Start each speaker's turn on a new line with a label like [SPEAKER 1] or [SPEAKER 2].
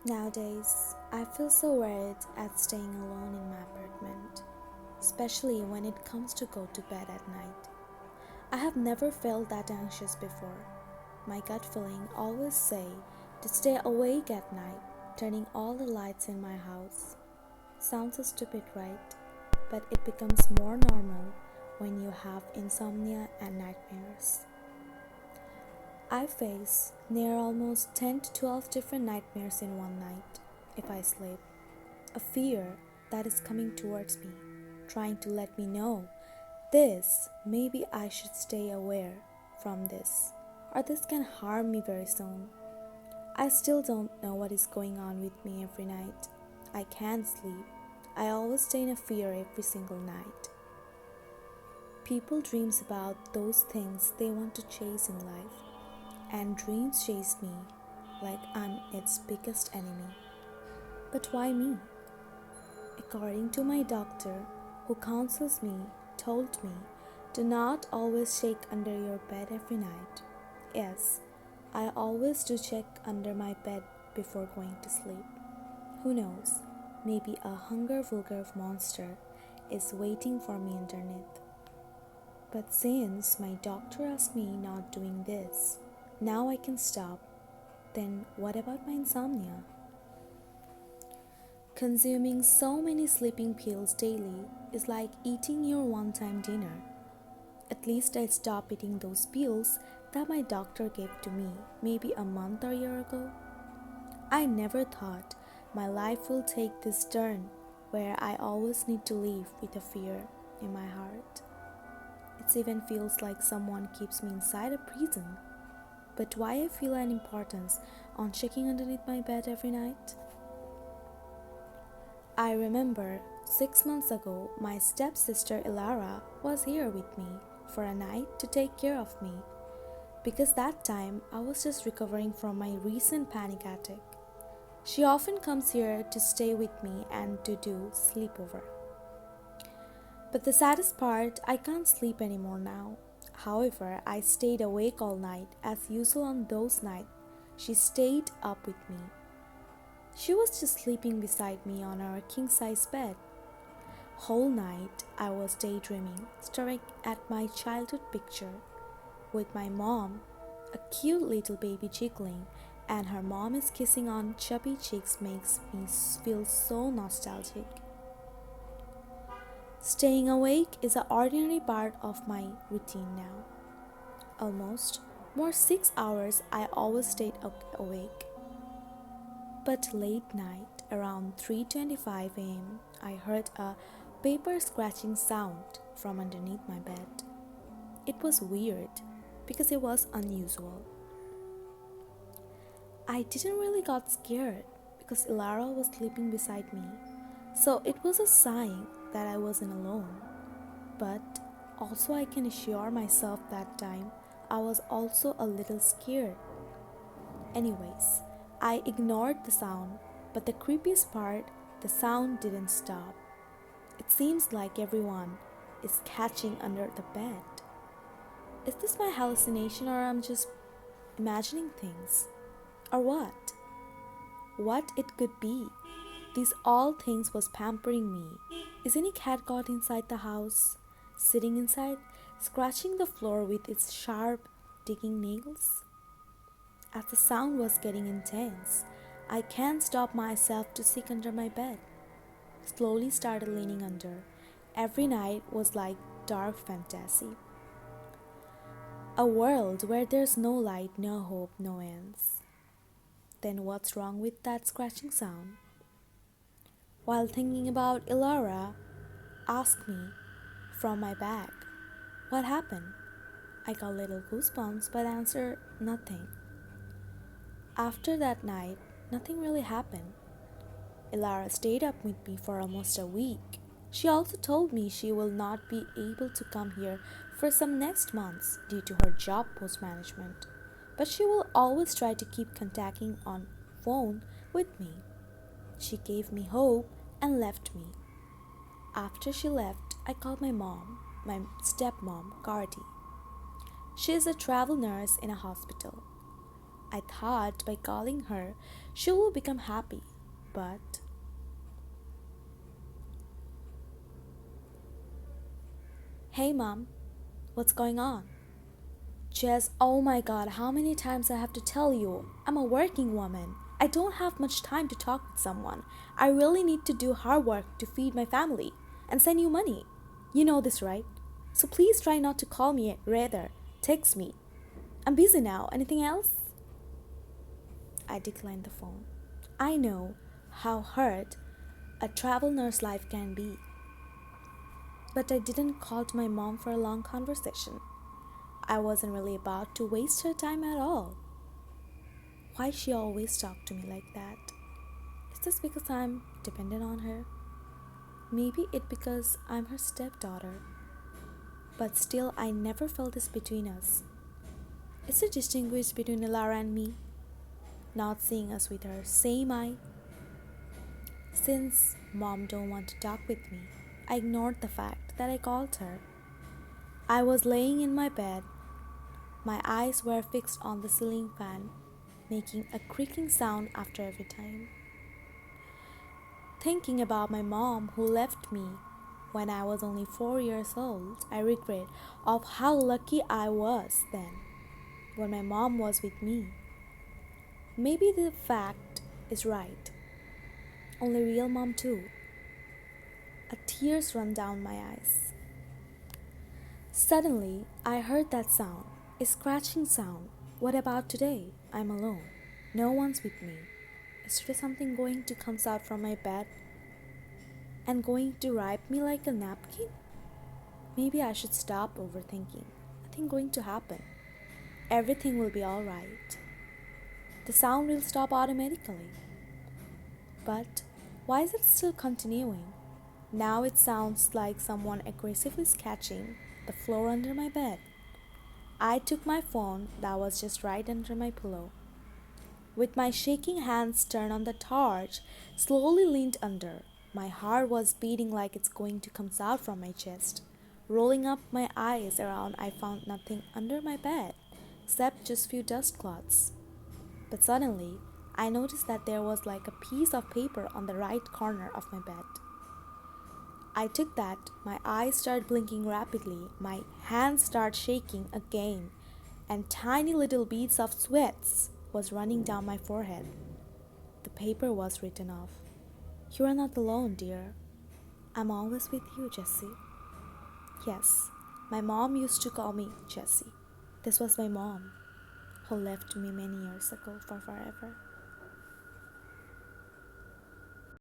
[SPEAKER 1] Nowadays, I feel so worried at staying alone in my apartment, especially when it comes to go to bed at night. I have never felt that anxious before. My gut feeling always say to stay awake at night, turning all the lights in my house. Sounds so stupid, right? But it becomes more normal when you have insomnia and nightmares. I face near almost 10 to 12 different nightmares in one night if I sleep. A fear that is coming towards me, trying to let me know this, maybe I should stay aware from this, or this can harm me very soon. I still don't know what is going on with me every night. I can't sleep. I always stay in a fear every single night. People dreams about those things they want to chase in life, and dreams chase me like I'm its biggest enemy. But why me? According to my doctor, who counsels me, told me, do not always shake under your bed every night. Yes, I always do check under my bed before going to sleep. Who knows, maybe a hunger vulgar monster is waiting for me underneath. But since my doctor asked me not doing this, now I can stop. Then what about my insomnia? Consuming so many sleeping pills daily is like eating your one-time dinner. At least I stopped eating those pills that my doctor gave to me maybe a month or a year ago. I never thought my life will take this turn where I always need to live with a fear in my heart. It even feels like someone keeps me inside a prison. But why I feel an importance on checking underneath my bed every night? I remember 6 months ago, my stepsister Ilara was here with me for a night to take care of me because that time I was just recovering from my recent panic attack. She often comes here to stay with me and to do sleepover. But the saddest part, I can't sleep anymore now. However, I stayed awake all night as usual on those nights. She stayed up with me. She was just sleeping beside me on our king-size bed. Whole night I was daydreaming, staring at my childhood picture with my mom, a cute little baby jiggling, and her mom is kissing on chubby cheeks makes me feel so nostalgic. Staying awake is an ordinary part of my routine now. Almost more 6 hours I always stayed awake. But late night, around 3:25 a.m., I heard a paper scratching sound from underneath my bed. It was weird because it was unusual. I didn't really got scared because Ilara was sleeping beside me, so it was a sign that I wasn't alone. But also I can assure myself that time I was also a little scared. Anyways, I ignored the sound, but the creepiest part, the sound didn't stop. It seems like everyone is catching under the bed. Is this my hallucination or I'm just imagining things? Or what? What it could be? These all things was pampering me. Is any cat got inside the house? Sitting inside, scratching the floor with its sharp, digging nails? As the sound was getting intense, I can't stop myself to seek under my bed. Slowly started leaning under. Every night was like dark fantasy. A world where there's no light, no hope, no ends. Then what's wrong with that scratching sound? While thinking about Ilara, asked me from my bag, what happened? I got little goosebumps but answered nothing. After that night, nothing really happened. Ilara stayed up with me for almost a week. She also told me she will not be able to come here for some next months due to her job post management, but she will always try to keep contacting on phone with me. She gave me hope and left me. After she left, I called my mom, my stepmom, Cardi. She is a travel nurse in a hospital. I thought by calling her, she will become happy. But, hey mom, what's going on? Jess, oh my god, how many times I have to tell you? I'm a working woman. I don't have much time to talk with someone. I really need to do hard work to feed my family and send you money. You know this, right? So please try not to call me, rather, text me. I'm busy now. Anything else? I declined the phone. I know how hard a travel nurse life can be. But I didn't call to my mom for a long conversation. I wasn't really about to waste her time at all. Why she always talk to me like that? Is this because I'm dependent on her? Maybe it because I'm her stepdaughter. But still I never felt this between us. Is it distinguished between Lara and me? Not seeing us with her same eye? Since mom don't want to talk with me, I ignored the fact that I called her. I was laying in my bed. My eyes were fixed on the ceiling fan, making a creaking sound after every time. Thinking about my mom who left me when I was only 4 years old, I regret of how lucky I was then when my mom was with me. Maybe the fact is right. Only real mom too. A tears run down my eyes. Suddenly, I heard that sound, a scratching sound. What about today? I'm alone. No one's with me. Is there something going to come out from my bed and going to wrap me like a napkin? Maybe I should stop overthinking. Nothing going to happen. Everything will be alright. The sound will stop automatically. But why is it still continuing? Now it sounds like someone aggressively sketching the floor under my bed. I took my phone that was just right under my pillow. With my shaking hands turned on the torch, slowly leaned under. My heart was beating like it's going to come out from my chest. Rolling up my eyes around, I found nothing under my bed except just few dust cloths. But suddenly, I noticed that there was like a piece of paper on the right corner of my bed. I took that, my eyes started blinking rapidly, my hands started shaking again, and tiny little beads of sweats was running down my forehead. The paper was written off. You are not alone, dear. I'm always with you, Jessie. Yes, my mom used to call me Jessie. This was my mom, who left me many years ago for forever.